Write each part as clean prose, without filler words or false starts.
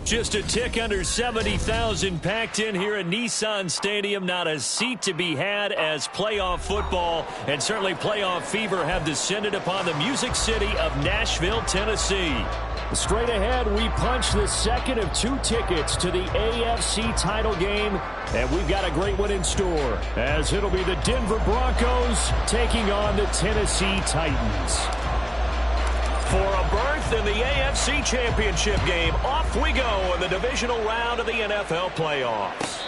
Just a tick under 70,000 packed in here at Nissan Stadium. Not a seat to be had as playoff football and certainly playoff fever have descended upon the Music City of Nashville, Tennessee. Straight ahead, we punch the second of 2 tickets to the AFC title game, and we've got a great one in store, as it'll be the Denver Broncos taking on the Tennessee Titans. For a berth in the AFC Championship game, off we go in the divisional round of the NFL playoffs.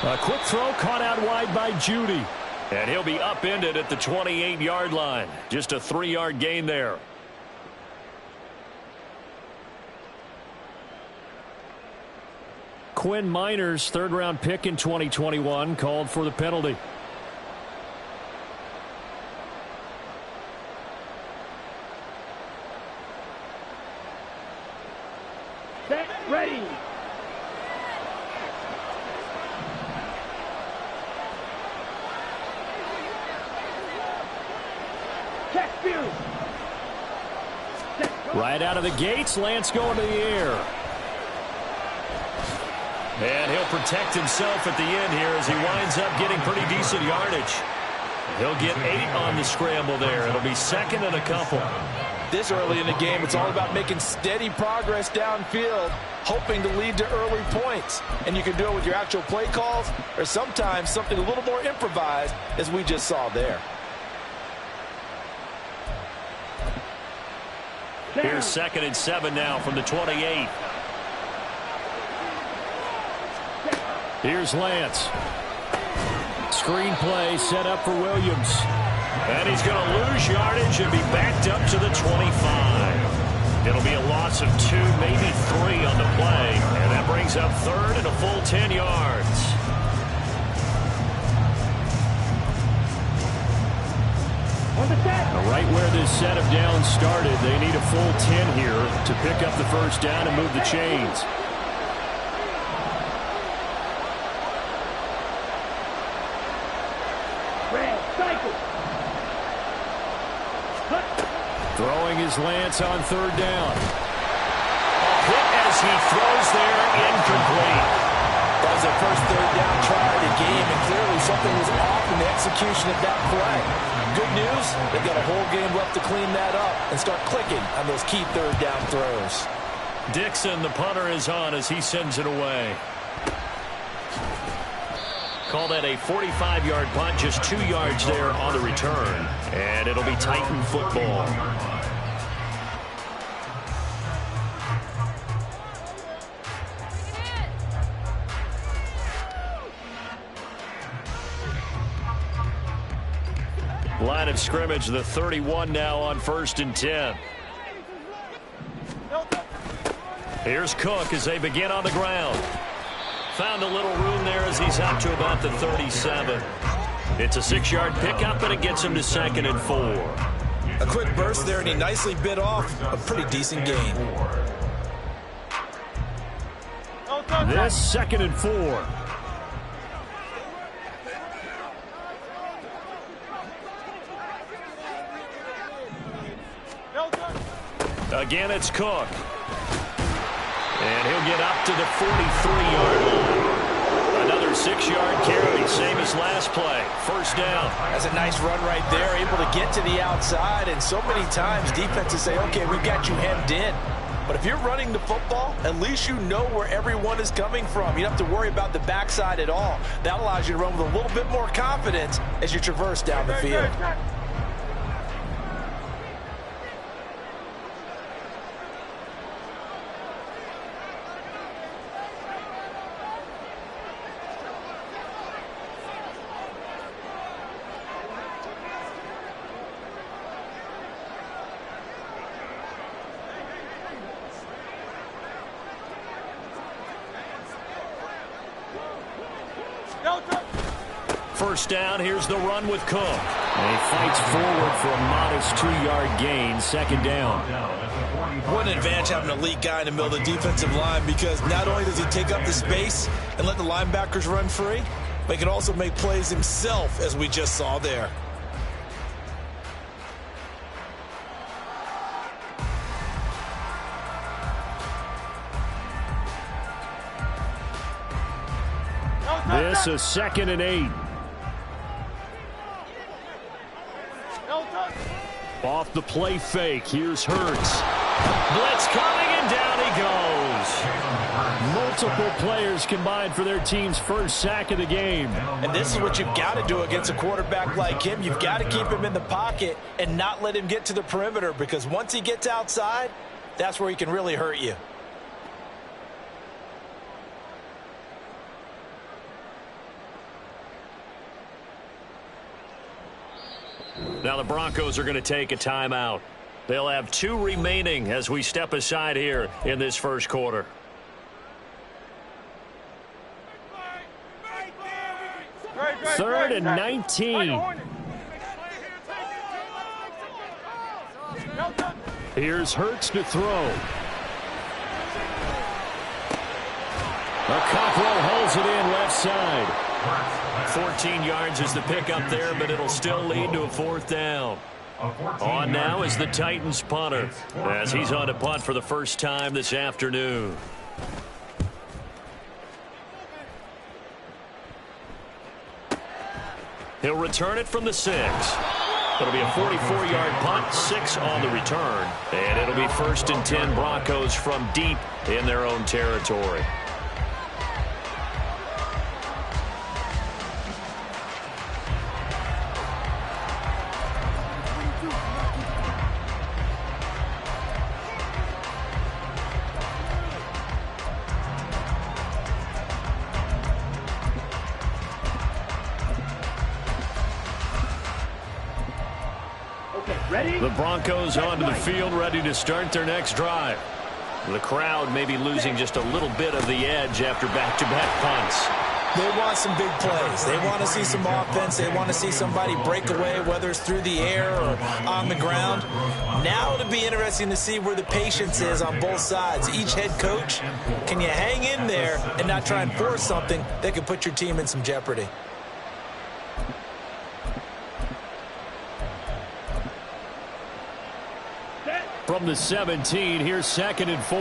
A quick throw caught out wide by Judy. And he'll be upended at the 28-yard line. Just a 3-yard gain there. Quinn Miners, third-round pick in 2021, called for the penalty. Set, ready. Right out of the gates, Lance going to the air. And he'll protect himself at the end here as he winds up getting pretty decent yardage. He'll get 8 on the scramble there. It'll be second and a couple. This early in the game, it's all about making steady progress downfield, hoping to lead to early points. And you can do it with your actual play calls or sometimes something a little more improvised, as we just saw there. Here's second and 7 now from the 28. Here's Lance. Screen play set up for Williams. And he's going to lose yardage and be backed up to the 25. It'll be a loss of 2, maybe 3 on the play. And that brings up third and a full 10 yards. Right where this set of downs started, they need a full 10 here to pick up the first down and move the chains. Throwing his Lance on third down. Hit as he throws there, incomplete. That was their first third down try of the game, and clearly something was off in the execution of that play. Good news, they've got a whole game left to clean that up and start clicking on those key third down throws. Dixon, the punter, is on as he sends it away. Call that a 45-yard punt, just 2 yards there on the return. And it'll be Titan football. Line of scrimmage, the 31 now on 1st and 10. Here's Cook as they begin on the ground. Found a little room there as he's out to about the 37. It's a 6-yard pickup, and it gets him to 2nd and 4. A quick burst there, and he nicely bit off a pretty decent gain. This 2nd and 4. Again, it's Cook. And he'll get up to the 43-yard line. Another 6-yard carry, same as last play. First down. That's a nice run right there, able to get to the outside. And so many times defenses say, okay, we've got you hemmed in. But if you're running the football, at least you know where everyone is coming from. You don't have to worry about the backside at all. That allows you to run with a little bit more confidence as you traverse down the field. first down. Here's the run with Cook. And he fights forward for a modest 2-yard gain, second down. What an advantage having an elite guy in the middle of the defensive line, because not only does he take up the space and let the linebackers run free, but he can also make plays himself, as we just saw there. This is 2nd and 8. Off the play fake. Here's Hurts. Blitz coming, and down he goes. Multiple players combined for their team's first sack of the game. And this is what you've got to do against a quarterback like him. You've got to keep him in the pocket and not let him get to the perimeter, because once he gets outside, that's where he can really hurt you. Now the Broncos are going to take a timeout. They'll have 2 remaining as we step aside here in this first quarter. Third and 19. Here's Hurts to throw. Cockrell holds it in left side. 14 yards is the pickup there, but it'll still lead to a 4th down. On now is the Titans punter, as he's on to punt for the first time this afternoon. He'll return it from the 6. It'll be a 44-yard punt, 6 on the return, and it'll be 1st and 10 Broncos from deep in their own territory. The Broncos onto the field, ready to start their next drive. The crowd may be losing just a little bit of the edge after back-to-back punts. They want some big plays. They want to see some offense. They want to see somebody break away, whether it's through the air or on the ground. Now it'll be interesting to see where the patience is on both sides. Each head coach, can you hang in there and not try and force something that could put your team in some jeopardy? From the 17, here's 2nd and 4.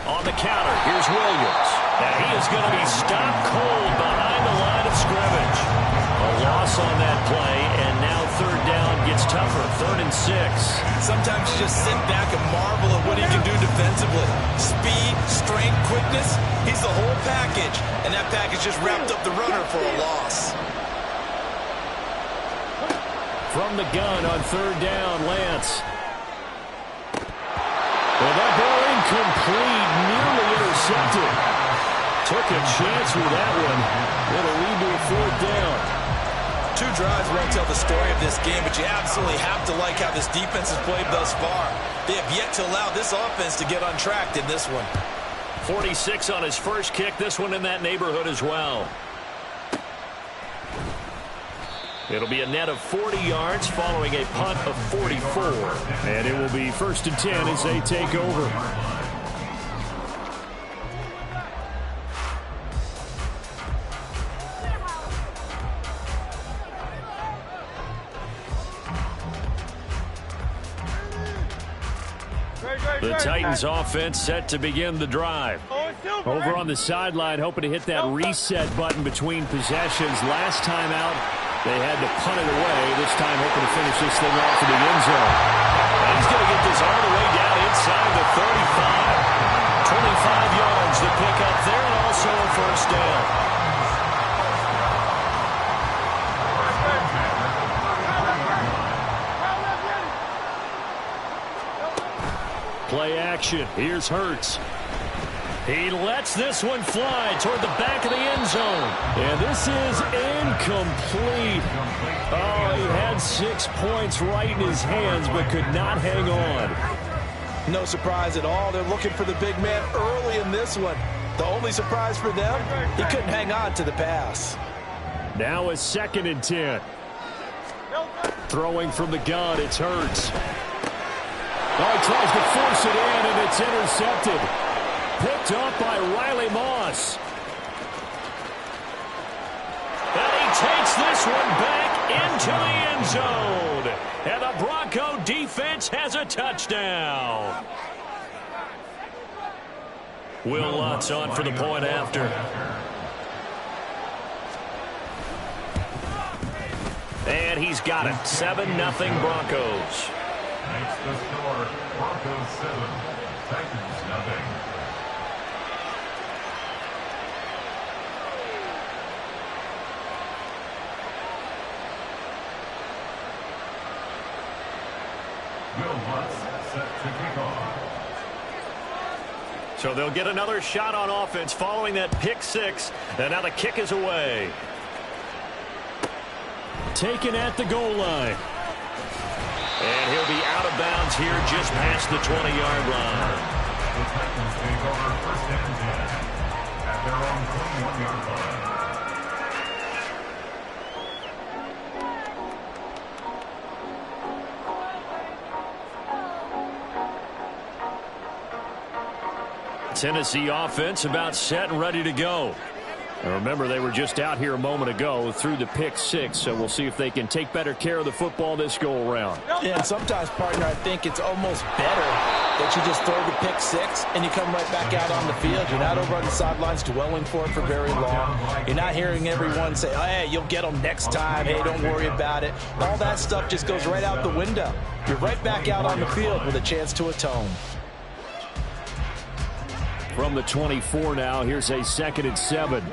On the counter, here's Williams. And he is going to be stopped cold behind the line of scrimmage. A loss on that play, and now 3rd down gets tougher, 3rd and 6. Sometimes you just sit back and marvel at what he can do defensively. Speed, strength, quickness, he's the whole package. And that package just wrapped up the runner for a loss. From the gun on 3rd down, Lance. Well, that ball incomplete, nearly intercepted. Took a chance with that one. It'll lead to a 4th down. 2 drives won't tell the story of this game, but you absolutely have to like how this defense has played thus far. They have yet to allow this offense to get untracked in this one. 46 on his first kick, this one in that neighborhood as well. It'll be a net of 40 yards following a punt of 44. And it will be 1st and 10 as they take over. The Titans offense set to begin the drive. Over on the sideline, hoping to hit that reset button between possessions. Last time out, they had to punt it away. This time hoping to finish this thing off in the end zone. And he's going to get this all the way down inside the 35. 25 yards to pick up there, and also a 1st down. Play action. Here's Hurts. He lets this one fly toward the back of the end zone. And this is incomplete. Oh, he had 6 points right in his hands, but could not hang on. No surprise at all. They're looking for the big man early in this one. The only surprise for them, he couldn't hang on to the pass. Now a 2nd and 10. Throwing from the gun, it's Hurts. Oh, he tries to force it in, and it's intercepted. Picked up by Riley Moss. And he takes this one back into the end zone. And the Bronco defense has a touchdown. Will Lutz on for the point after. And he's got it. 7-0 Broncos. Makes the score Broncos 7, Titans 0. Will Lutz set to kick off. So they'll get another shot on offense following that pick 6. And now the kick is away. Taken at the goal line. And he'll be out of bounds here just past the 20-yard line. The Titans take over 1st and 10 at their own 21-yard line. Tennessee offense about set and ready to go. And remember, they were just out here a moment ago through the pick 6, so we'll see if they can take better care of the football this go-around. Yeah, and sometimes, partner, I think it's almost better that you just throw the pick 6 and you come right back out on the field. You're not over on the sidelines dwelling for it for very long. You're not hearing everyone say, hey, you'll get them next time. Hey, don't worry about it. All that stuff just goes right out the window. You're right back out on the field with a chance to atone. From the 24 now, here's a 2nd and 7.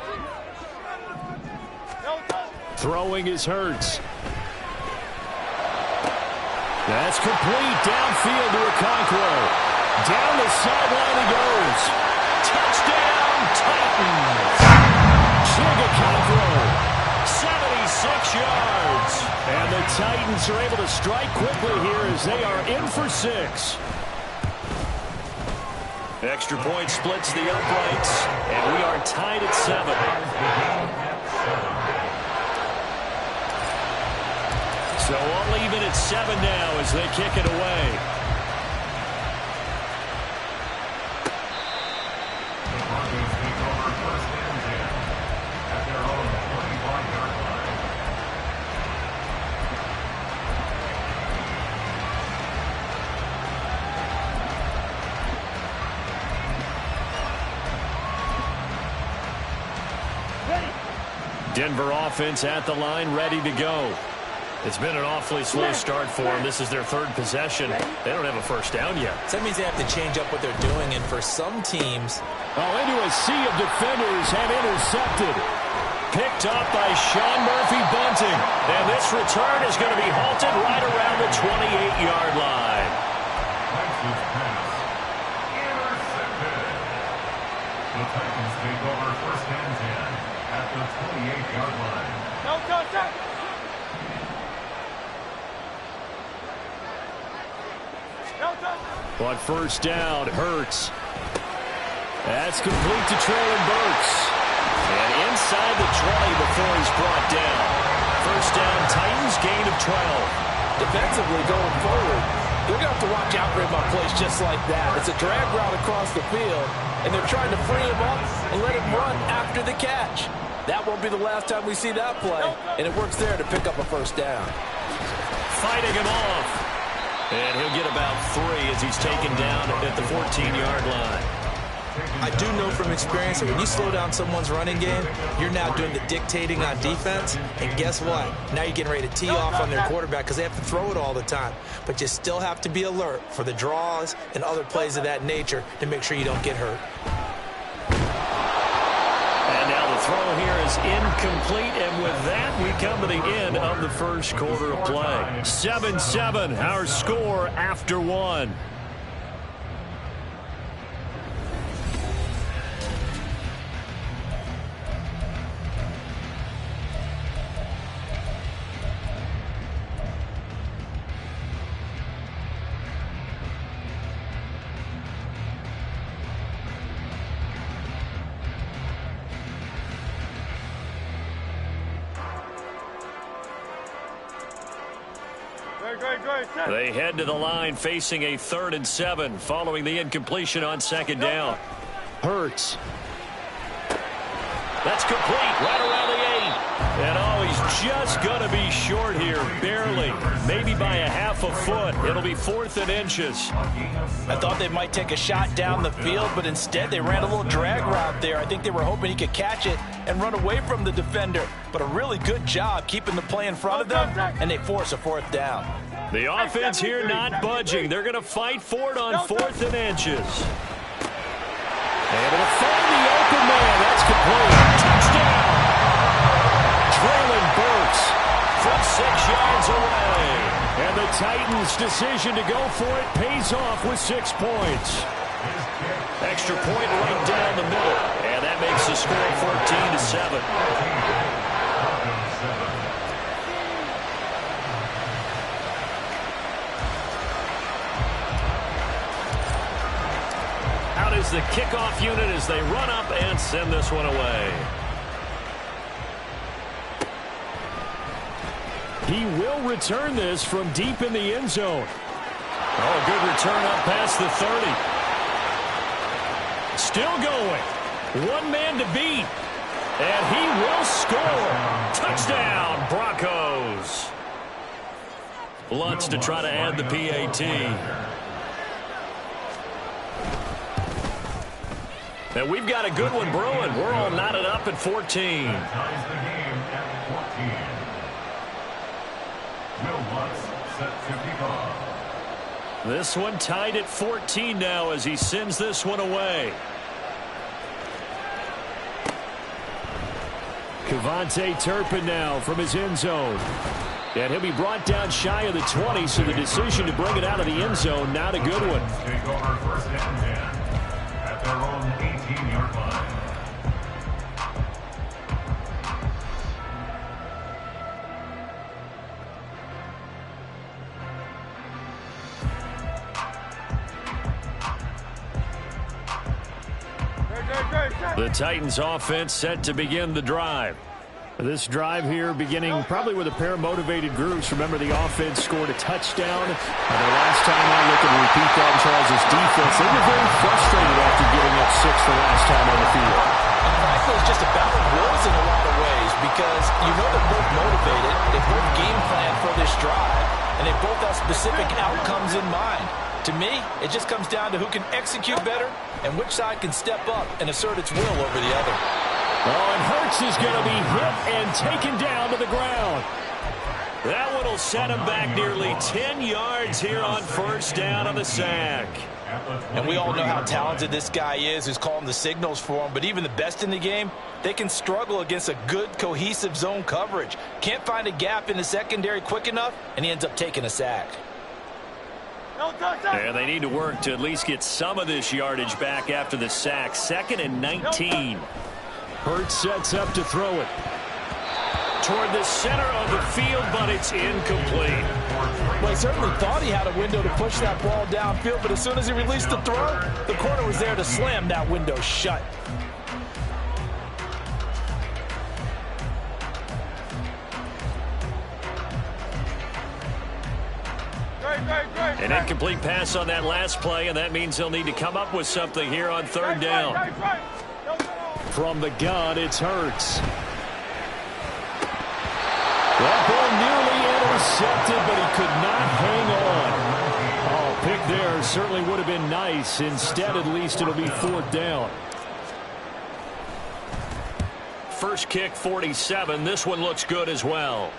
Throwing is Hurts. That's complete downfield to Okonkwo. Down the sideline he goes. Touchdown, Titans. Okonkwo, 76 yards. And the Titans are able to strike quickly here as they are in for 6. Extra point splits the uprights, and we are tied at 7. So all even at 7 now as they kick it away. The Broncos take over 1st and 10 at their own 25-yard line. Denver offense at the line, ready to go. It's been an awfully slow start for them. This is their 3rd possession. They don't have a first down yet. So that means they have to change up what they're doing, and for some teams... Into a sea of defenders and intercepted. Picked up by Sean Murphy-Bunting. And this return is going to be halted right around the 28-yard line. Titans pass. Intercepted. The Titans take over 1st and 10 at the 28-yard line. No contact. But first down, Hurts. That's complete to Traylon Burks. And inside the 20 before he's brought down. First down, Titans, gain of 12. Defensively going forward, they're going to have to watch out for him on plays just like that. It's a drag route across the field, and they're trying to free him up and let him run after the catch. That won't be the last time we see that play, and it works there to pick up a first down. Fighting him off. And he'll get about 3 as he's taken down at the 14-yard line. I do know from experience that when you slow down someone's running game, you're now doing the dictating on defense. And guess what? Now you're getting ready to tee off on their quarterback because they have to throw it all the time. But you still have to be alert for the draws and other plays of that nature to make sure you don't get hurt. And now the throw here is incomplete. And with that, we come to the end of the first quarter of play. 7-7, our score after 1. They head to the line facing a 3rd and 7 following the incompletion on 2nd down. Hurts. That's complete right around the 8. And oh, he's just going to be short here, barely. Maybe by a half a foot. It'll be 4th and inches. I thought they might take a shot down the field, but instead they ran a little drag route there. I think they were hoping he could catch it and run away from the defender. But a really good job keeping the play in front of them, and they force a 4th down. The offense here not budging. They're going to fight for it on 4th and inches. Able to find the open man. That's complete. Touchdown. Traylon Burks from 6 yards away. And the Titans' decision to go for it pays off with 6 points. Extra point right down the middle. And that makes the score 14-7. Is the kickoff unit as they run up and send this one away. He will return this from deep in the end zone. Oh, good return up past the 30. Still going. One man to beat. And he will score. Touchdown, Broncos. Lutz to try to add the PAT. And we've got a good one brewing. We're all knotted up at 14. Ties the game at 14. Will Lutz set to kick off. This one tied at 14 now as he sends this one away. Kevontae Turpin now from his end zone. And he'll be brought down shy of the 20, so the decision to bring it out of the end zone, not a good one. Take over 1st and 10 at their own 18-yard line. The Titans offense set to begin the drive. This drive here beginning probably with a pair of motivated groups. Remember, the offense scored a touchdown. And the last time I look at repeat that, Charles' defense, they were very frustrated after giving up 6 the last time on the field. And frankly, it's just a battle of wills in a lot of ways because you know they're both motivated. They both game plan for this drive, and they both have specific outcomes in mind. To me, it just comes down to who can execute better and which side can step up and assert its will over the other. Oh, and Hurts is going to be hit and taken down to the ground. That one will set him back nearly 10 yards here on 1st down on the sack. And we all know how talented this guy is who's calling the signals for him, but even the best in the game, they can struggle against a good, cohesive zone coverage. Can't find a gap in the secondary quick enough, and he ends up taking a sack. And they need to work to at least get some of this yardage back after the sack. 2nd and 19. Hurts sets up to throw it. Toward the center of the field, but it's incomplete. Well, he certainly thought he had a window to push that ball downfield, but as soon as he released the throw, the corner was there to slam that window shut. An incomplete pass on that last play, and that means they'll need to come up with something here on 3rd down. From the gun, it's Hurts. That ball nearly intercepted, but he could not hang on. Oh, pick there certainly would have been nice. Instead, at least it'll be 4th down. First kick, 47. This one looks good as well.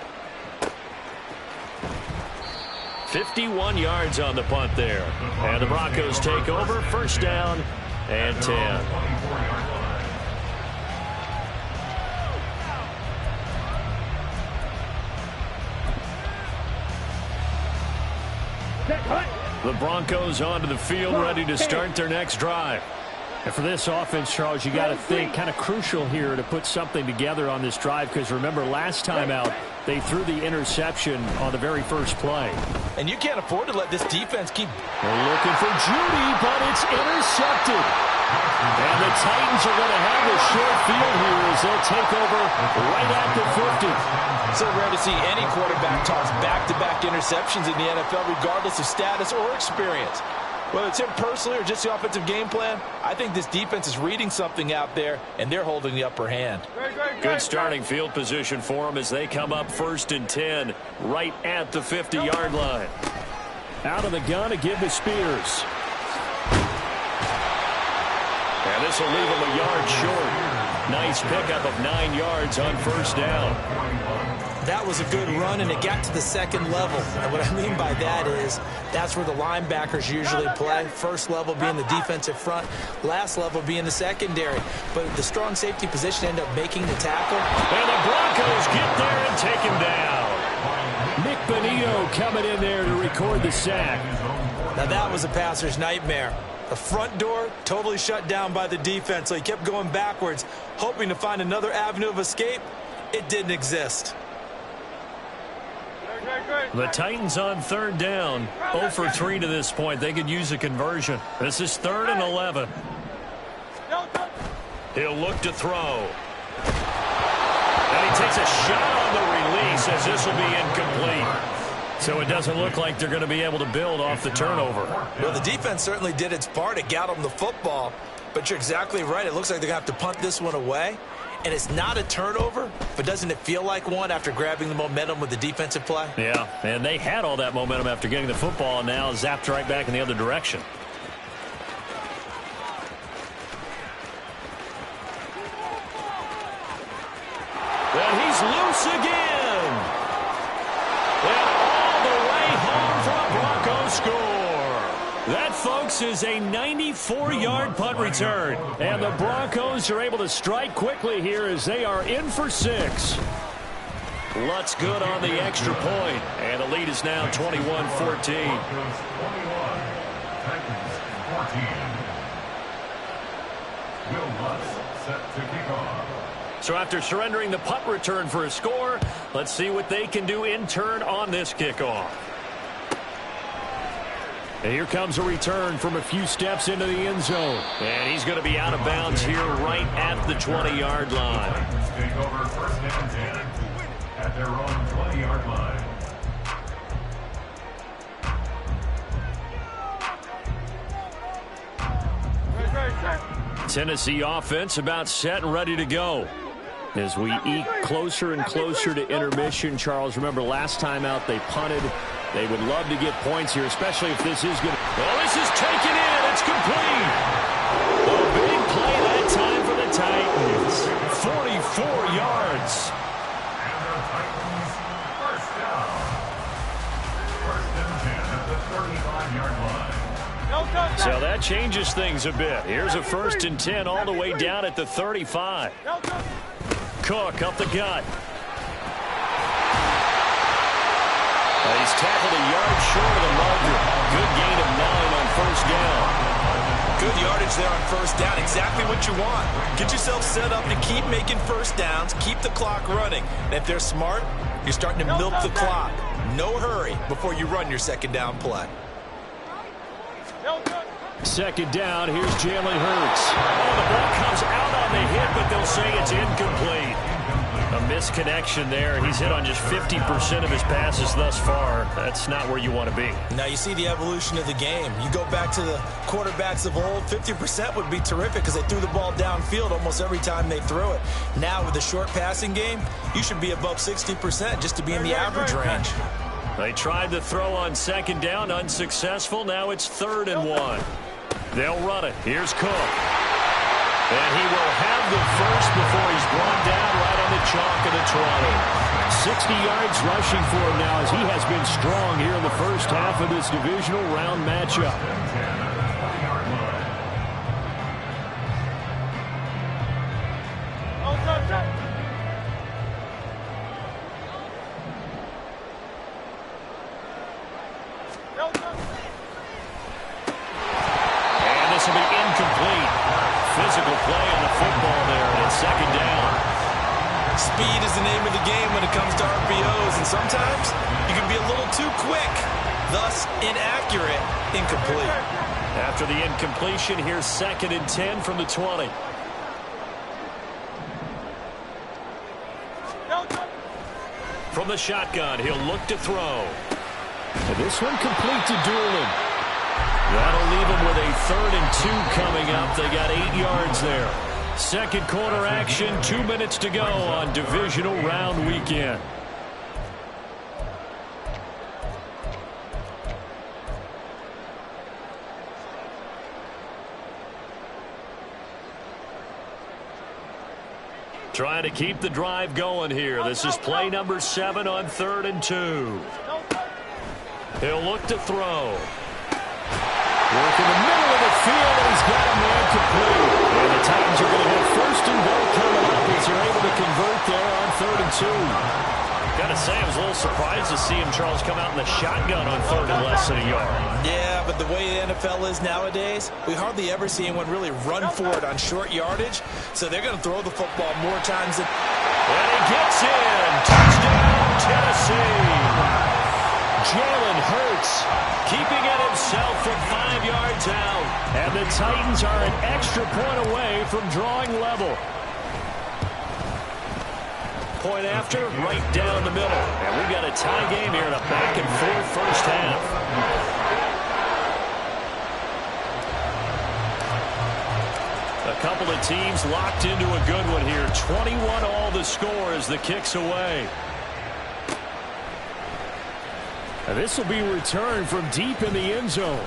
51 yards on the punt there. And the Broncos take over. 1st down and 10. The Broncos onto the field, ready to start their next drive. And for this offense, Charles, you got to think kind of crucial here to put something together on this drive, because remember last time out they threw the interception on the very first play. And you can't afford to let this defense keep. They're looking for Judy, but it's intercepted. And the Titans are going to have a short field here as as they'll take over right at the 50. So rare to see any quarterback toss back-to-back interceptions in the NFL, regardless of status or experience. Whether it's him personally or just the offensive game plan, I think this defense is reading something out there, and they're holding the upper hand. Good starting field position for them as they come up 1st and 10 right at the 50-yard line. Out of the gun to give to Spears. And this will leave him a yard short. Nice pickup of 9 yards on 1st down. That was a good run, and it got to the second level. And what I mean by that is that's where the linebackers usually play. First level being the defensive front, last level being the secondary. But the strong safety position ended up making the tackle. And the Broncos get there and take him down. Nick Benito coming in there to record the sack. Now that was a passer's nightmare. The front door totally shut down by the defense, so he kept going backwards, hoping to find another avenue of escape. It didn't exist. The Titans on 3rd down, 0 for 3 to this point. They could use a conversion. This is 3rd and 11. He'll look to throw. And he takes a shot on the release as this will be incomplete. So it doesn't look like they're going to be able to build off the turnover. Well, the defense certainly did its part. It got them the football. But you're exactly right. It looks like they're going to have to punt this one away. And it's not a turnover, but doesn't it feel like one after grabbing the momentum with the defensive play? Yeah, and they had all that momentum after getting the football, and now zapped right back in the other direction. And he's loose again. And all the way home for a Broncos score. That, folks, is a 94-yard punt return. And the Broncos are able to strike quickly here as they are in for 6. Lutz good on the extra point. And the lead is now 21-14. Broncos 21, Titans 14. Will Lutz set to kick off. So after surrendering the punt return for a score, let's see what they can do in turn on this kickoff. And here comes a return from a few steps into the end zone. And he's going to be out of bounds here right at the 20-yard line. Titans take over 1st and 10 at their own 20-yard line. Tennessee offense about set and ready to go. As we eke closer and closer to intermission, Charles, remember last time out they punted. They would love to get points here, especially if this is good. Well, this is taken in. It's complete. A big play that time for the Titans. 44 yards. And the Titans first down. 1st and 10 at the 35-yard line. So that changes things a bit. Here's a 1st and 10 all the way down at the 35. Cook up the gut. He's tackled a yard short of the marker. Good gain of 9 on 1st down. Good yardage there on 1st down. Exactly what you want. Get yourself set up to keep making 1st downs, keep the clock running. And if they're smart, you're starting to milk the clock. No hurry before you run your 2nd down play. 2nd down, here's Jalen Hurts. Oh, the ball comes out on the hit, but they'll say it's incomplete. A misconnection there. He's hit on just 50% of his passes thus far. That's not where you want to be. Now you see the evolution of the game. You go back to the quarterbacks of old, 50% would be terrific because they threw the ball downfield almost every time they threw it. Now with the short passing game, you should be above 60% just to be in the average range. They tried to throw on 2nd down, unsuccessful. Now it's 3rd and 1. They'll run it. Here's Cook. And he will have the first before he's brought down right on the chalk of the 20. 60 yards rushing for him now as he has been strong here in the first half of this divisional round matchup. And this will be incomplete. Physical play on the football there, and it's 2nd down. Speed is the name of the game when it comes to RPOs, and sometimes you can be a little too quick, thus inaccurate, incomplete. After the incompletion, here's 2nd and 10 from the 20. From the shotgun, he'll look to throw. And this one complete to Doolin. That'll leave him with a 3rd and 2 coming up. They got 8 yards there. Second quarter action, 2 minutes to go on divisional round weekend. Trying to keep the drive going here. This is play number 7 on 3rd and 2. He'll look to throw. Work in the middle of the field, and he's got a man complete. And the Titans are going to have 1st and goal coming up as they're able to convert there on 3rd and 2. Gotta say, I was a little surprised to see him, Charles, come out in the shotgun on 3rd and less than a yard. Yeah, but the way the NFL is nowadays, we hardly ever see anyone really run for it on short yardage. So they're going to throw the football more times than... And he gets in. Touchdown, Tennessee. Jalen Hurts keeping it himself from 5 yards out. And the Titans are an extra point away from drawing level. Point after, right down the middle. And we've got a tie game here in a back-and-forth first half. A couple of teams locked into a good one here. 21 all the score as the kick's away. And this will be returned from deep in the end zone.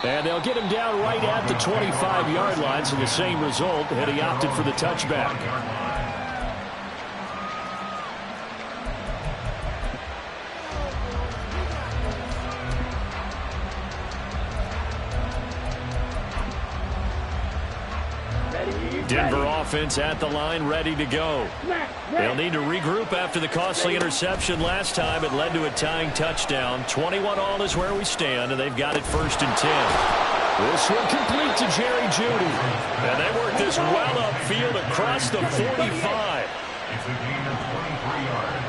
And they'll get him down right at the 25-yard line, so the same result, and he opted for the touchback. Denver offense at the line, ready to go. They'll need to regroup after the costly interception last time. It led to a tying touchdown. 21 all is where we stand, and they've got it 1st and 10. This one complete to Jerry Jeudy. And they work this well upfield across the 45. It's a gain of 23 yards.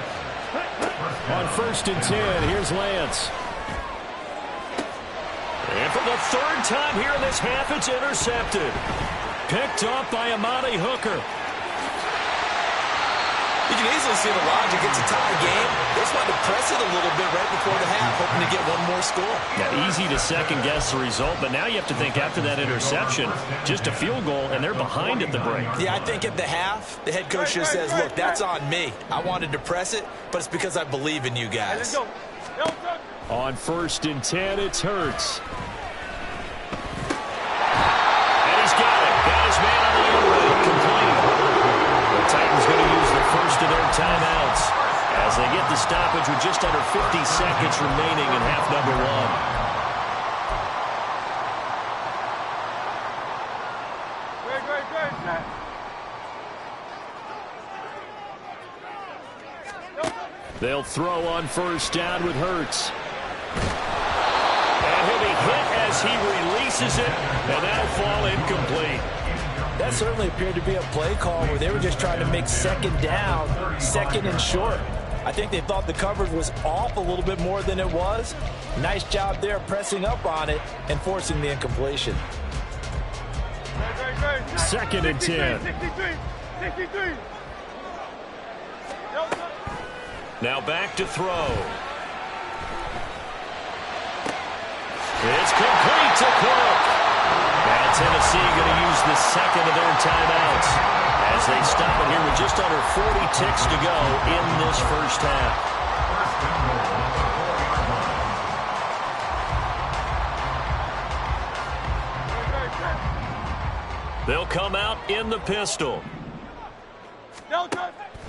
On 1st and 10, here's Lance. And for the 3rd time here in this half, it's intercepted. Picked up by Amani Hooker. You can easily see the logic. It's a tie game. They just wanted to press it a little bit right before the half, hoping to get one more score. Now, easy to second-guess the result, but now you have to think after that interception, just a field goal, and they're behind at the break. Yeah, I think at the half, the head coach just says, look, that's on me. I wanted to press it, but it's because I believe in you guys. On 1st and 10, it's Hurts. Titans going to use the first of their timeouts as they get the stoppage with just under 50 seconds remaining in half number 1. They'll throw on 1st down with Hurts. And he'll be hit as he releases it, and that'll fall incomplete. That certainly appeared to be a play call where they were just trying to make 2nd down, 2nd and short. I think they thought the coverage was off a little bit more than it was. Nice job there pressing up on it and forcing the incompletion. 2nd and 10. 63. Now back to throw. It's complete to Cook. Now Tennessee going to use the 2nd of their timeouts as they stop it here with just under 40 ticks to go in this first half. They'll come out in the pistol.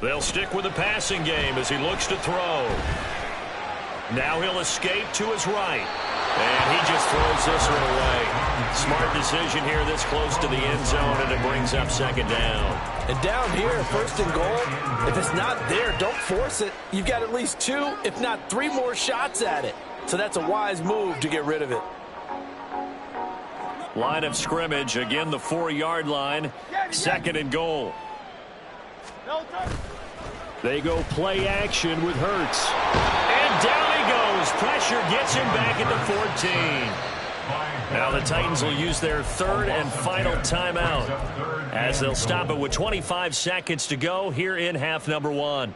They'll stick with the passing game as he looks to throw. Now he'll escape to his right. And he just throws this one away. Smart decision here this close to the end zone, and it brings up 2nd down. And down here, 1st and goal, if it's not there, don't force it. You've got at least 2, if not 3 more shots at it. So that's a wise move to get rid of it. Line of scrimmage, again the 4-yard line, 2nd and goal. They go play action with Hurts. And down he goes. Pressure gets him back at the 14. Now the Titans will use their 3rd and final timeout as they'll stop it with 25 seconds to go here in half number 1.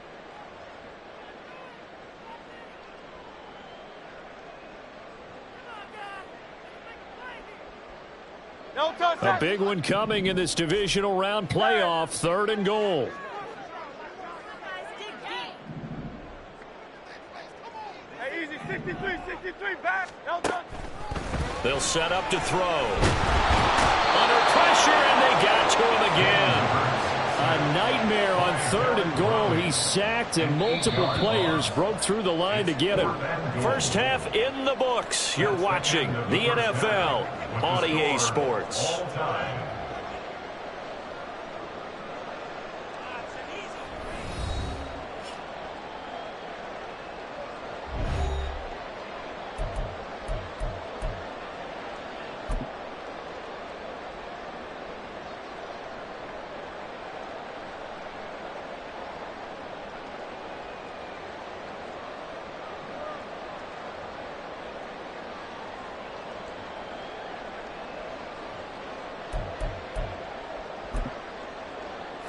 A big one coming in this divisional round playoff, 3rd and goal. Hey, easy, 63, back. They'll set up to throw. Under pressure, and they got to him again. A nightmare on 3rd and goal. He's sacked, and multiple players broke through the line to get him. First half in the books. You're watching the NFL on EA Sports.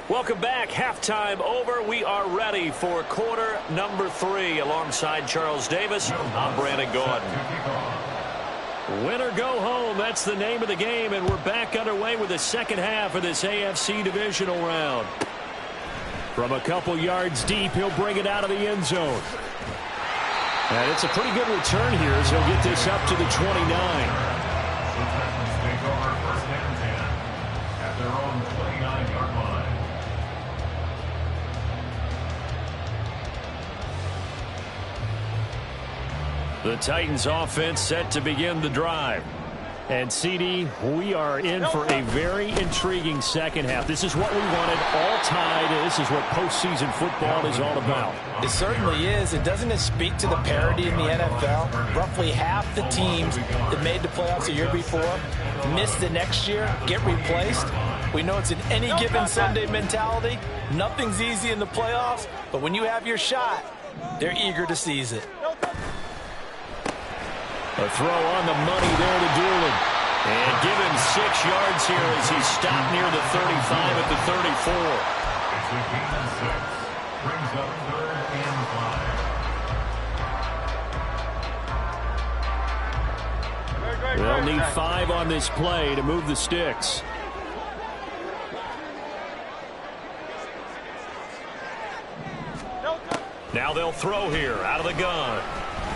Welcome back. Halftime over. We are ready for quarter number 3. Alongside Charles Davis, I'm Brandon Gordon. Win or go home. That's the name of the game, and we're back underway with the second half of this AFC divisional round. From a couple yards deep, he'll bring it out of the end zone. And it's a pretty good return here as he'll get this up to the 29. The Titans offense set to begin the drive. And, CD, we are in for a very intriguing second half. This is what we wanted, all tied. This is what postseason football is all about. It certainly is. It doesn't speak to the parity in the NFL. Roughly half the teams that made the playoffs the year before miss the next year, get replaced. We know it's an any given Sunday mentality. Nothing's easy in the playoffs, but when you have your shot, they're eager to seize it. A throw on the money there to Doolin. And give him 6 yards here as he's stopped near the 35 at the 34. It's a gain of 6. Brings up 3rd and 5. They'll need 5 on this play to move the sticks. Now they'll throw here out of the gun.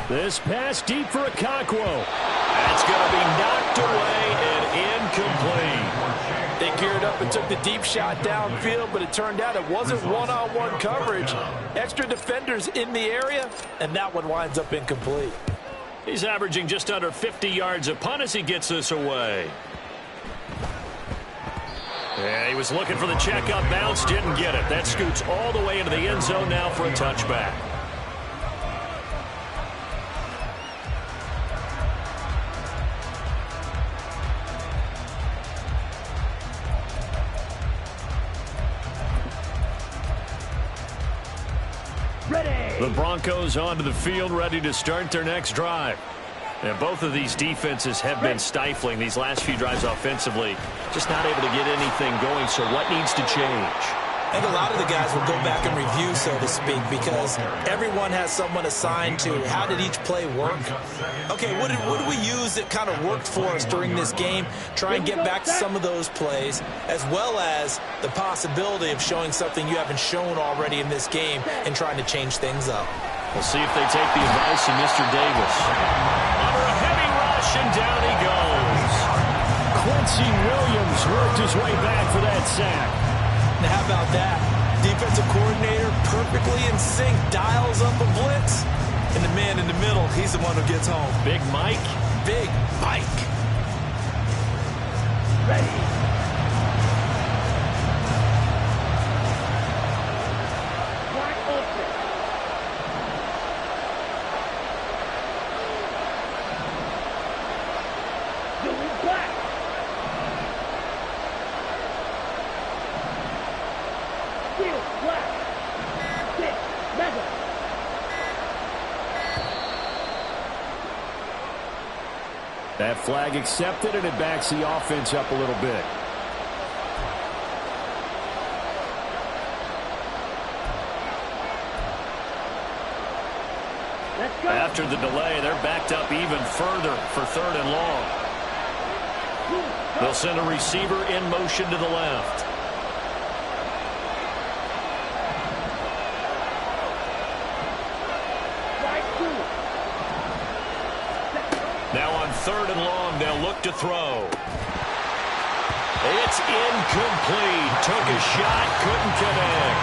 This pass deep for Okonkwo. That's going to be knocked away and incomplete. They geared up and took the deep shot downfield, but it turned out it wasn't one-on-one coverage. Extra defenders in the area, and that one winds up incomplete. He's averaging just under 50 yards a punt as he gets this away. Yeah, he was looking for the checkup bounce, didn't get it. That scoots all the way into the end zone now for a touchback. The Broncos onto the field, ready to start their next drive. And both of these defenses have been stifling these last few drives offensively. Just not able to get anything going, so what needs to change? I think a lot of the guys will go back and review, so to speak, because everyone has someone assigned to how did each play work. Okay, what did we use that kind of worked for us during this game? Try and get back to some of those plays, as well as the possibility of showing something you haven't shown already in this game and trying to change things up. We'll see if they take the advice of Mr. Davis. Under a heavy rush, and down he goes. Quincy Williams worked his way back for that sack. Now, how about that? Defensive coordinator perfectly in sync, dials up a blitz, and the man in the middle, he's the one who gets home. Big Mike. Big Mike. Ready. That flag accepted, and it backs the offense up a little bit. After the delay, they're backed up even further for 3rd and long. They'll send a receiver in motion to the left. Now on 3rd and long, they'll look to throw. It's incomplete. Took a shot, couldn't connect.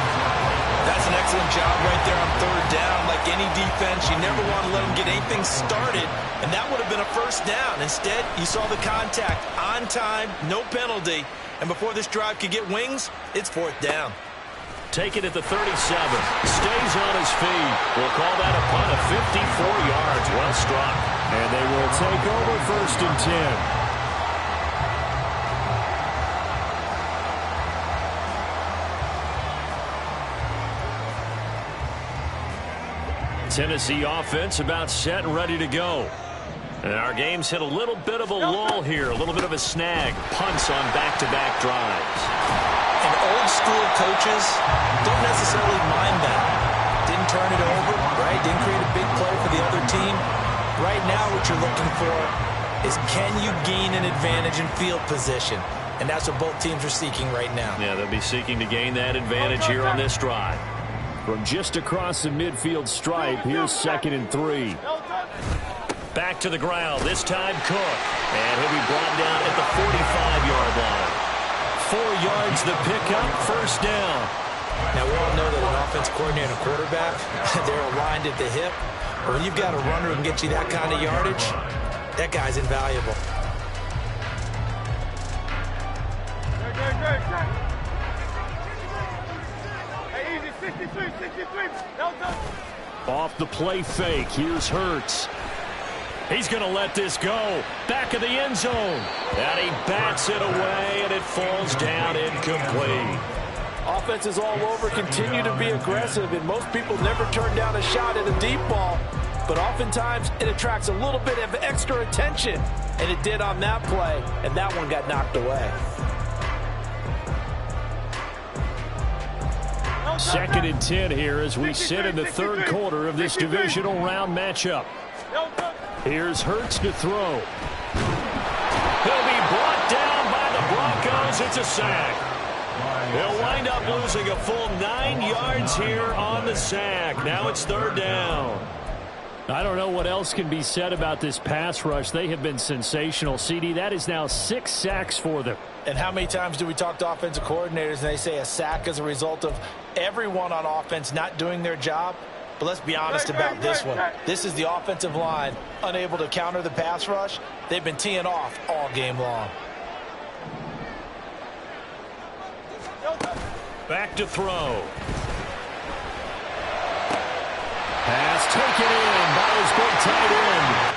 That's an excellent job right there on 3rd down. Like any defense, you never want to let them get anything started, and that would have been a 1st down. Instead, you saw the contact on time, no penalty, and before this drive could get wings, it's 4th down. Take it at the 37. Stays on his feet. We'll call that a punt of 54 yards. Well struck. And they will take over 1st and 10. Tennessee offense about set and ready to go. And our game's hit a little bit of a lull here, a little bit of a snag. Punts on back-to-back drives. And old-school coaches don't necessarily mind that. Didn't turn it over, right? Didn't create a big play for the other team. Right now what you're looking for is can you gain an advantage in field position? And that's what both teams are seeking right now. Yeah, they'll be seeking to gain that advantage here on this drive. From just across the midfield stripe, here's 2nd and 3. Back to the ground, this time Cook. And he'll be brought down at the 45-yard line. 4 yards the pickup, 1st down. Now, we all know that an offense coordinator and a quarterback, they're aligned at the hip. But when you've got a runner who can get you that kind of yardage, that guy's invaluable. Hey, easy, 63, 63. No, no. Off the play fake, here's Hurts. He's going to let this go. Back of the end zone. And he bats it away, and it falls down incomplete. Offenses all over continue to be aggressive, and most people never turn down a shot at a deep ball. But oftentimes, it attracts a little bit of extra attention. And it did on that play, and that one got knocked away. 2nd and 10 here as we sit in the 3rd quarter of this divisional round matchup. Here's Hurts to throw. He'll be brought down by the Broncos. It's a sack. He'll wind up losing a full 9 yards here on the sack. Now it's 3rd down. I don't know what else can be said about this pass rush. They have been sensational. CD, that is now 6 sacks for them. And how many times do we talk to offensive coordinators and they say a sack as a result of everyone on offense not doing their job? But let's be honest about this one. This is the offensive line unable to counter the pass rush. They've been teeing off all game long. Back to throw. Pass taken in by his big tight end.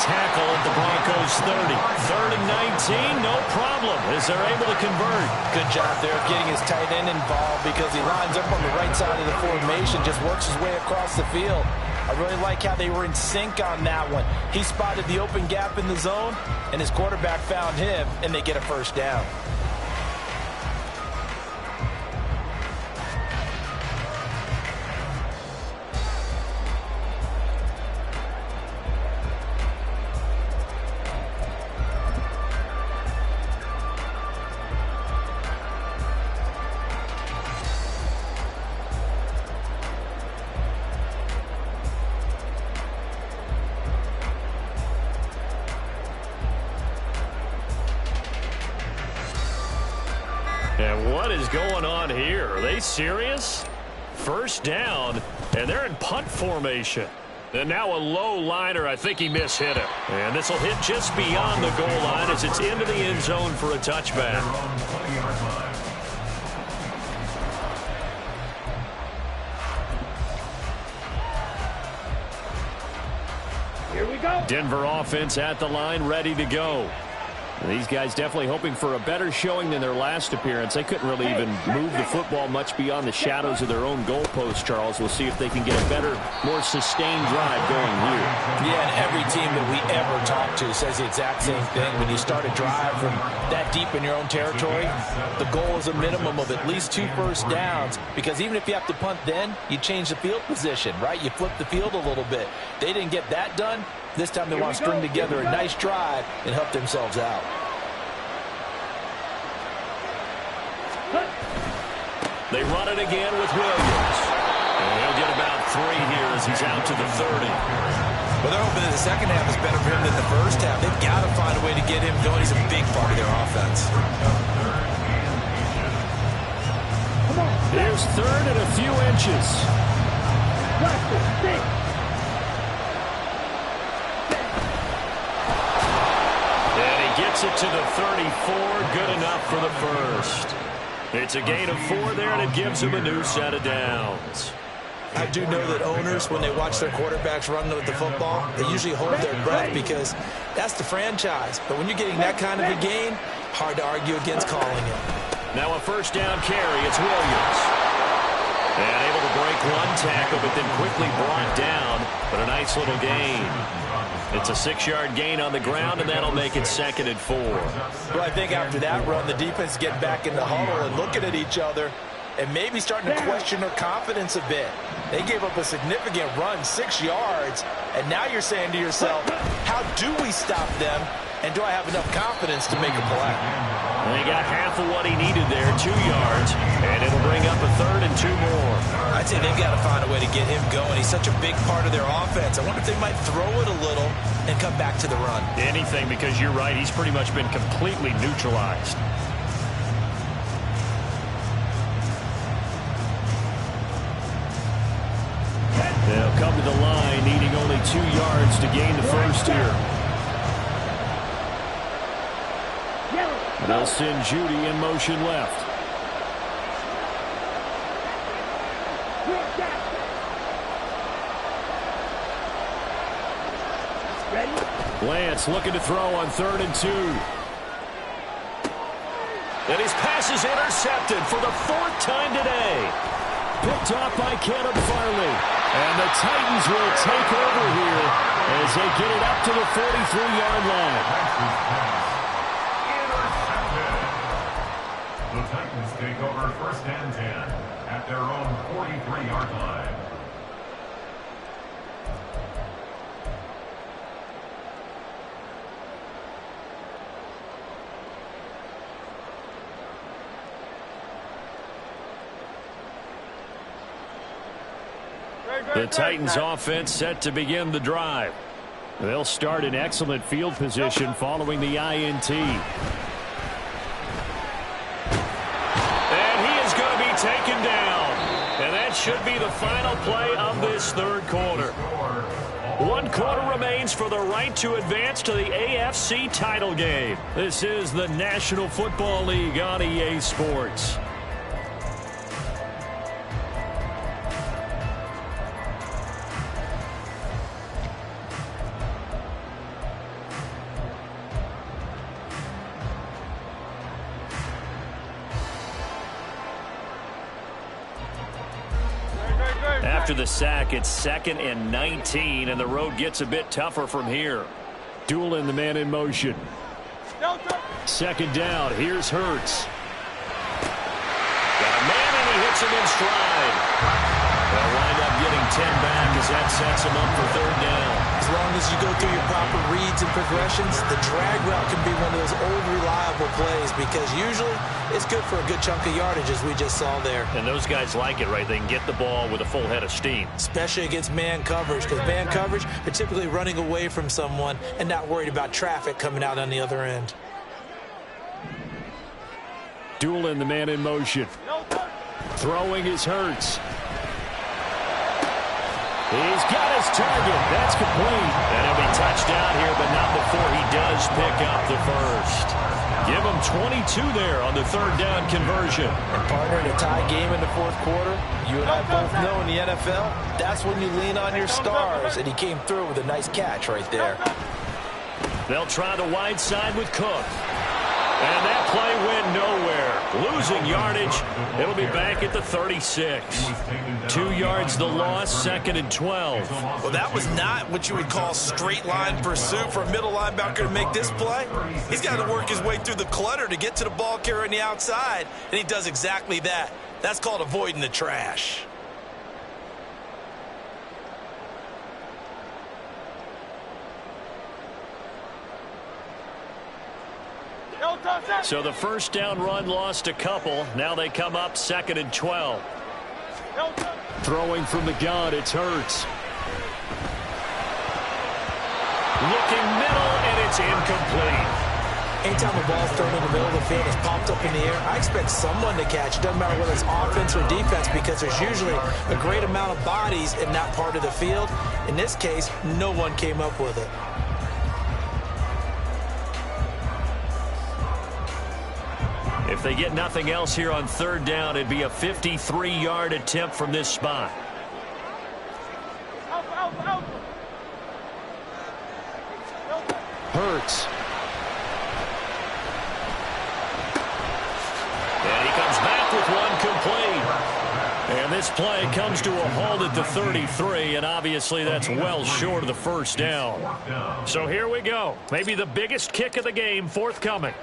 tackle at the Broncos 30. 3rd and 19, no problem, as they're able to convert. Good job there getting his tight end involved because he lines up on the right side of the formation, just works his way across the field. I really like how they were in sync on that one. He spotted the open gap in the zone, and his quarterback found him, and they get a first down. And what is going on here? Are they serious? First down, and they're in punt formation. And now a low liner. I think he mishit it. And this will hit just beyond the goal line as it's into the end zone for a touchback. Here we go. Denver offense at the line, ready to go. These guys definitely hoping for a better showing than their last appearance. They couldn't really even move the football much beyond the shadows of their own goalpost, Charles. We'll see if they can get a better, more sustained drive going here. Yeah, and every team that we ever talk to says the exact same thing. When you start a drive from that deep in your own territory, the goal is a minimum of at least 2 first downs, because even if you have to punt then, you change the field position, right? You flip the field a little bit. They didn't get that done. This time they want to string together a nice drive and help themselves out. They run it again with Williams. And he'll get about 3 here as he's out to the 30. Well, they're hoping that the second half is better for him than the first half. They've got to find a way to get him going. He's a big part of their offense. Here's 3rd and a few inches. And he gets it to the 34. Good enough for the first. It's a gain of 4 there, and it gives him a new set of downs. I do know that owners, when they watch their quarterbacks run with the football, they usually hold their breath because that's the franchise. But when you're getting that kind of a gain, hard to argue against calling it. Now a first down carry. It's Williams. And able to break 1 tackle, but then quickly brought down. But a nice little gain. It's a 6-yard gain on the ground, and that'll make it 2nd and 4. Well, I think after that run, the defense getting back in the huddle and looking at each other and maybe starting to question their confidence a bit. They gave up a significant run, 6 yards, and now you're saying to yourself, how do we stop them, and do I have enough confidence to make a play? They got half of what he needed there, 2 yards, and it'll bring up a 3rd and 2 more. I'd say they've got to find a way to get him going. He's such a big part of their offense. I wonder if they might throw it a little and come back to the run. Anything, because you're right, he's pretty much been completely neutralized. They'll come to the line, needing only 2 yards to gain the first here. They'll send Judy in motion left. Lance looking to throw on 3rd and 2. And his pass is intercepted for the 4th time today. Picked off by Caleb Farley. And the Titans will take over here as they get it up to the 43-yard line. The Titans take over 1st and 10 at their own 43-yard line. The Titans offense set to begin the drive. They'll start in excellent field position following the INT. And he is going to be taken down. And that should be the final play of this 3rd quarter. 1 quarter remains for the right to advance to the AFC title game. This is the National Football League on EA Sports. after the sack. It's 2nd and 19, and the road gets a bit tougher from here. Dueling the man in motion. 2nd down. Here's Hurts. Got a man, and he hits him in stride. They'll wind up getting 10 back as that sets him up for 3rd down. As long as you go through your proper reads and progressions, the drag route can be one of those old reliable plays because usually it's good for a good chunk of yardage, as we just saw there. And those guys like it, right? They can get the ball with a full head of steam. Especially against man coverage, because man coverage, they're typically running away from someone and not worried about traffic coming out on the other end. Dueling the man in motion. Throwing is Hurts. He's got his target. That's complete. And he'll be touched down here, but not before he does pick up the first. Give him 22 there on the 3rd down conversion. And partner, in a tie game in the 4th quarter, you and I both know in the NFL, that's when you lean on your stars. And he came through with a nice catch right there. They'll try the wide side with Cook. And that play went nowhere. Losing yardage. It'll be back at the 36. 2 yards the loss, 2nd and 12. Well, that was not what you would call straight line pursuit for a middle linebacker to make this play. He's got to work his way through the clutter to get to the ball carrier on the outside, and he does exactly that. That's called avoiding the trash. So the 1st down run lost a couple. Now they come up 2nd and 12. Throwing from the gun, it's Hurts. Looking middle, and it's incomplete. Anytime a ball's thrown in the middle of the field, it's popped up in the air, I expect someone to catch. It doesn't matter whether it's offense or defense because there's usually a great amount of bodies in that part of the field. In this case, no one came up with it. If they get nothing else here on 3rd down, it'd be a 53-yard attempt from this spot. Hurts. And he comes back with one complete. And this play comes to a halt at the 33, and obviously that's well short of the 1st down. So here we go. Maybe the biggest kick of the game forthcoming.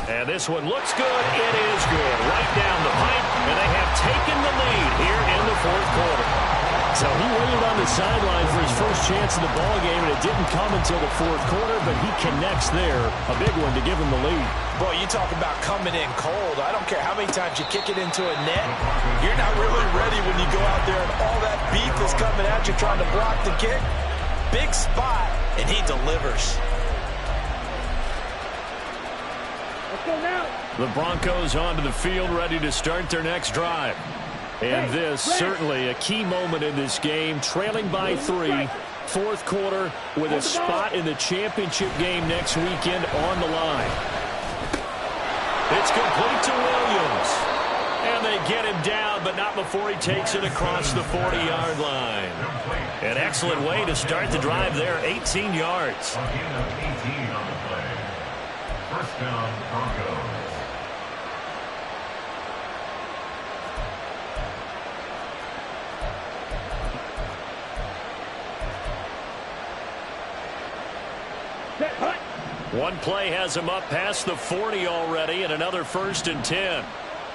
And this one looks good. It is good. Right down the pipe, and they have taken the lead here in the 4th quarter. So he waited on the sideline for his first chance in the ballgame, and it didn't come until the 4th quarter, but he connects there. A big one to give him the lead. Boy, you talk about coming in cold. I don't care how many times you kick it into a net. You're not really ready when you go out there and all that beef is coming at you trying to block the kick. Big spot, and he delivers. The Broncos onto the field, ready to start their next drive. And this, certainly a key moment in this game, trailing by 3, 4th quarter, with a spot in the championship game next weekend on the line. It's complete to Williams. And they get him down, but not before he takes it across the 40-yard line. An excellent way to start the drive there, 18 yards. 18 on the play. 1st down, Broncos. One play has him up past the 40 already, and another 1st and 10.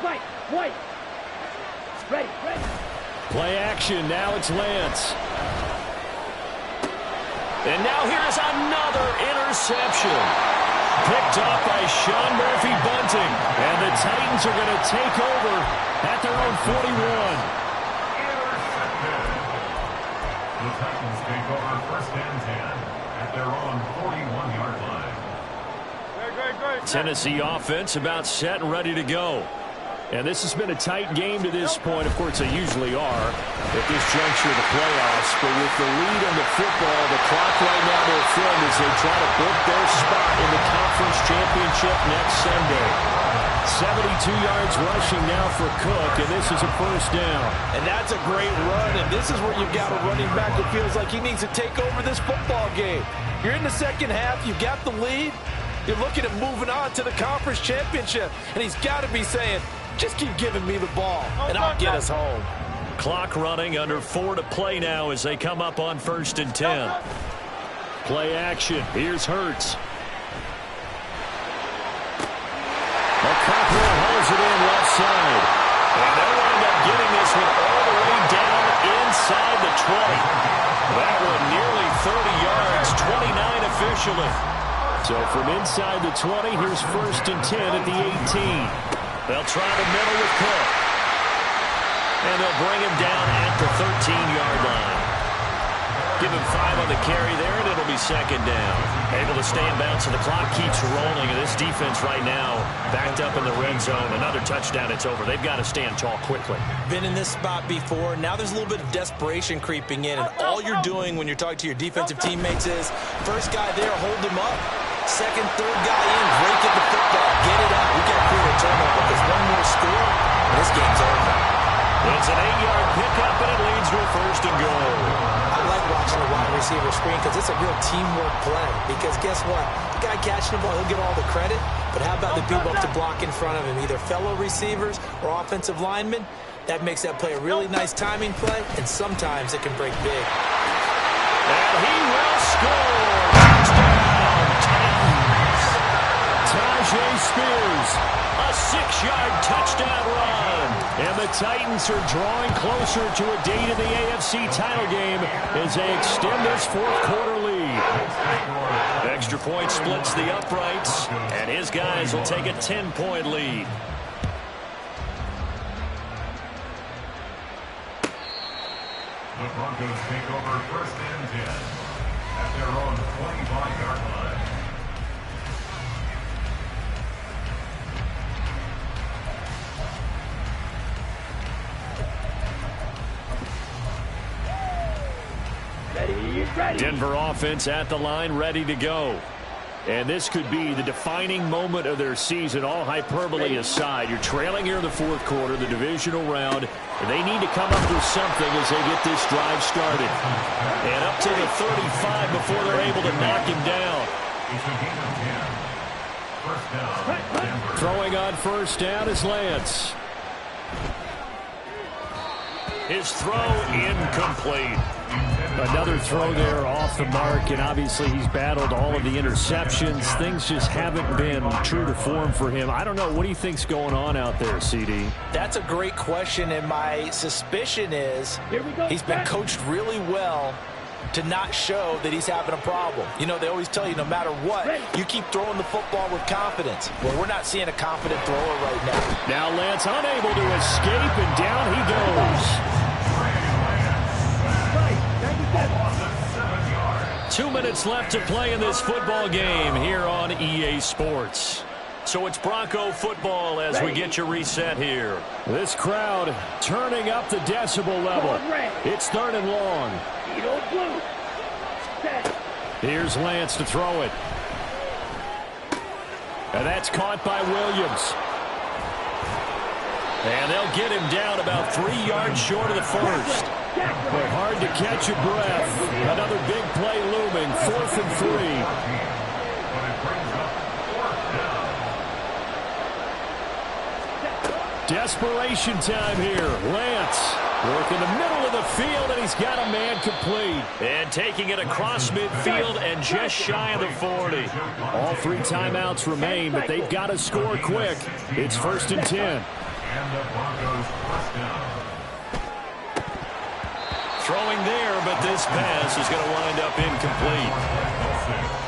White. Ready. Play action. Now it's Lance. And now here's another interception. Picked off by Sean Murphy-Bunting. And the Titans are going to take over at their own 41. Intercepted. The Titans take over 1st and 10 at their own 41-yard line. Tennessee offense about set and ready to go. And this has been a tight game to this point. Of course, they usually are at this juncture of the playoffs. But with the lead on the football, the clock right now to a friend as they try to book their spot in the conference championship next Sunday. 72 yards rushing now for Cook, and this is a 1st down. And that's a great run, and this is where you've got a running back that feels like he needs to take over this football game. You're in the 2nd half, you've got the lead. You're looking at moving on to the conference championship, and he's got to be saying, just keep giving me the ball, and I'll get us home. Clock running, under 4 to play now as they come up on 1st and 10. Play action. Here's Hurts. Cockrell holds it in left side. And they'll wind up getting this one all the way down inside the 20. That one nearly 30 yards, 29 officially. So from inside the 20, here's 1st and 10 at the 18. They'll try the middle with Cook. And they'll bring him down at the 13-yard line. Give him 5 on the carry there, and it'll be 2nd down. Able to stay in bounds, so the clock keeps rolling. And this defense right now backed up in the red zone. Another touchdown, it's over. They've got to stand tall quickly. Been in this spot before. Now there's a little bit of desperation creeping in. And all you're doing when you're talking to your defensive teammates is, first guy there, hold him up. Second, third guy in, break at the football. Get it out. We got to create a turnover because one more score, and this game's over. It's an 8-yard pickup, and it leads to a 1st and goal. I like watching the wide receiver screen because it's a real teamwork play. Because guess what? The guy catching the ball, he'll get all the credit. But how about the people up to block in front of him, either fellow receivers or offensive linemen? That makes that play a really nice timing play, and sometimes it can break big. And he will score. Touchdown, Titans. Tajay Spears, a 6-yard touchdown run. And the Titans are drawing closer to a date in the AFC title game as they extend this 4th quarter lead. Extra point splits the uprights, and his guys will take a 10-point lead. The Broncos take over 1st and 10 at their own 25-yard line. Denver offense at the line, ready to go. And this could be the defining moment of their season, all hyperbole aside. You're trailing here in the 4th quarter, the divisional round. And they need to come up with something as they get this drive started. And up to the 35 before they're able to knock him down. Throwing on 1st down is Lance. His throw incomplete. Another throw there off the mark, and obviously he's battled all of the interceptions. Things just haven't been true to form for him. I don't know. What do you think's going on out there, CD? That's a great question, and my suspicion is he's been coached really well to not show that he's having a problem. You know, they always tell you no matter what, you keep throwing the football with confidence. Well, we're not seeing a confident thrower right now. Now Lance unable to escape, and down he goes. 2 minutes left to play in this football game here on EA Sports. So it's Bronco football as we get your reset here. This crowd turning up the decibel level. It's 3rd and long. Here's Lance to throw it. And that's caught by Williams. And they'll get him down about 3 yards short of the 1st. But hard to catch your breath. Another big play looming. 4th and 3. Desperation time here. Lance working the middle of the field, and he's got a man complete. And taking it across midfield and just shy of the 40. All 3 timeouts remain, but they've got to score quick. It's 1st and 10. And the Broncos 1st down. Throwing there, but this pass is going to wind up incomplete.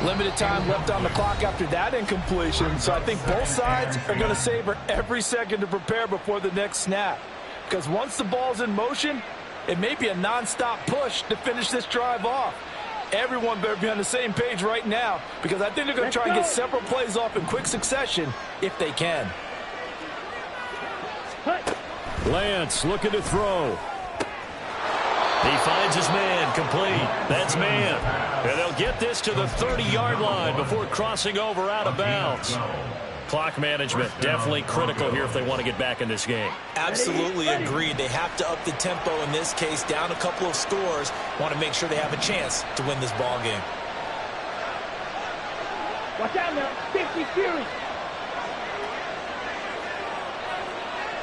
Limited time left on the clock after that incompletion, so I think both sides are going to savor every second to prepare before the next snap. Because once the ball's in motion, it may be a non-stop push to finish this drive off. Everyone better be on the same page right now, because I think they're going to try and get several plays off in quick succession if they can. Lance looking to throw. He finds his man complete. That's man. And they'll get this to the 30-yard line before crossing over out of bounds. Clock management definitely critical here if they want to get back in this game. Absolutely agreed. They have to up the tempo in this case, down a couple of scores. Want to make sure they have a chance to win this ball game. Watch out now. 50 Fury.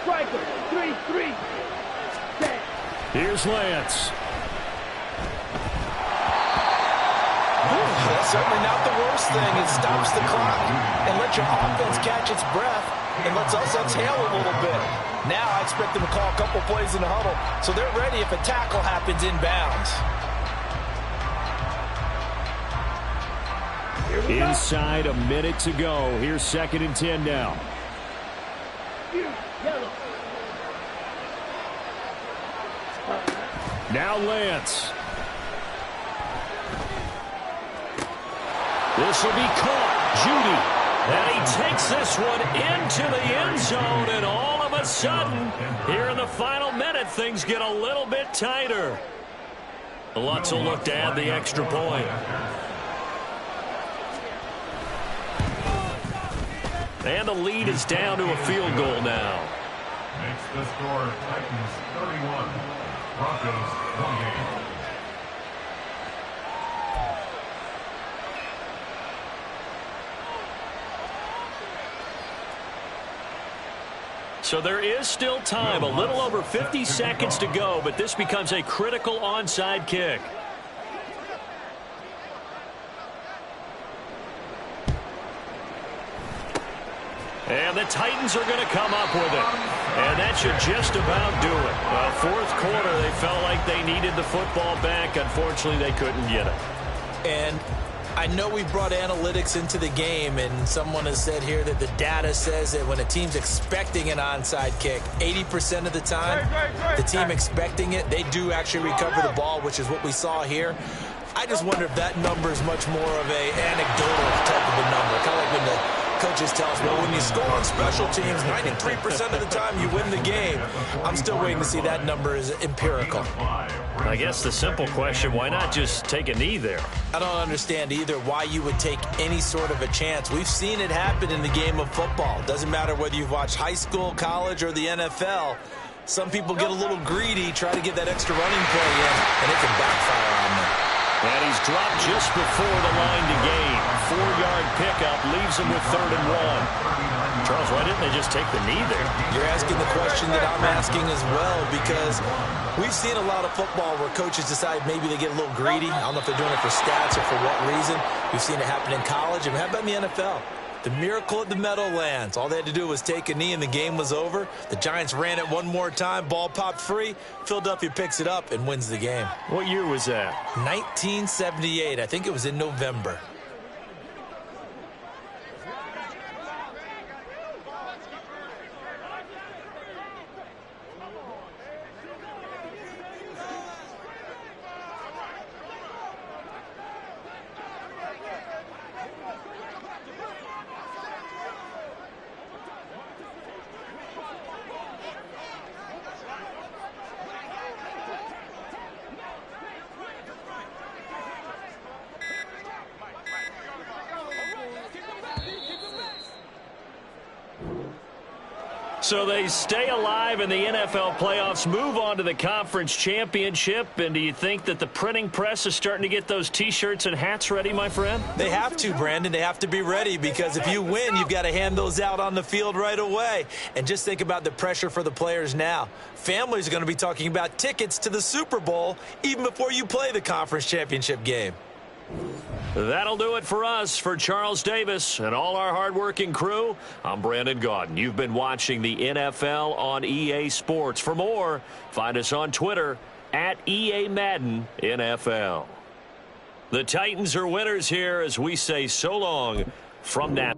Striker. 3-3. Set. Here's Lance. That's certainly not the worst thing. It stops the clock and lets your offense catch its breath and lets us exhale a little bit. Now I expect them to call a couple plays in the huddle so they're ready if a tackle happens inbounds. Inside a minute to go. Here's 2nd and 10 now. Now Lance. This will be caught. Judy. And he takes this one into the end zone, and all of a sudden, here in the final minute, things get a little bit tighter. Lutz will look to add the extra point. And the lead is down to a field goal now. Makes the score Titans 31, Broncos 28. So there is still time, a little over 50 seconds to go, but this becomes a critical onside kick. And the Titans are going to come up with it. And that should just about do it. Well, fourth quarter, they felt like they needed the football back. Unfortunately, they couldn't get it. And I know we brought analytics into the game, and someone has said here that the data says that when a team's expecting an onside kick, 80% of the time, the team expecting it, they do actually recover the ball, which is what we saw here. I just wonder if that number is much more of an anecdotal type of a number. Kind of like when the coaches tell us, well, when you score on special teams, 93% of the time you win the game. I'm still waiting to see that number is empirical. I guess the simple question, why not just take a knee there? I don't understand either why you would take any sort of a chance. We've seen it happen in the game of football. Doesn't matter whether you've watched high school, college, or the NFL. Some people get a little greedy, try to get that extra running play in, and it can backfire on them. And he's dropped just before the line to gain. 4-yard pickup leaves him with 3rd and 1. Charles, why didn't they just take the knee there? You're asking the question that I'm asking as well, because we've seen a lot of football where coaches decide maybe they get a little greedy. I don't know if they're doing it for stats or for what reason. We've seen it happen in college, and it happened in the NFL. The miracle of the Meadowlands. All they had to do was take a knee, and the game was over. The Giants ran it one more time. Ball popped free. Philadelphia picks it up and wins the game. What year was that? 1978. I think it was in November. So they stay alive in the NFL playoffs, move on to the conference championship. And do you think that the printing press is starting to get those T-shirts and hats ready, my friend? They have to, Brandon. They have to be ready, because if you win, you've got to hand those out on the field right away. And just think about the pressure for the players now. Families are going to be talking about tickets to the Super Bowl even before you play the conference championship game. That'll do it for us. For Charles Davis and all our hardworking crew, I'm Brandon Gaudin. You've been watching the NFL on EA Sports. For more, find us on Twitter at EA Madden NFL. The Titans are winners here as we say so long from now.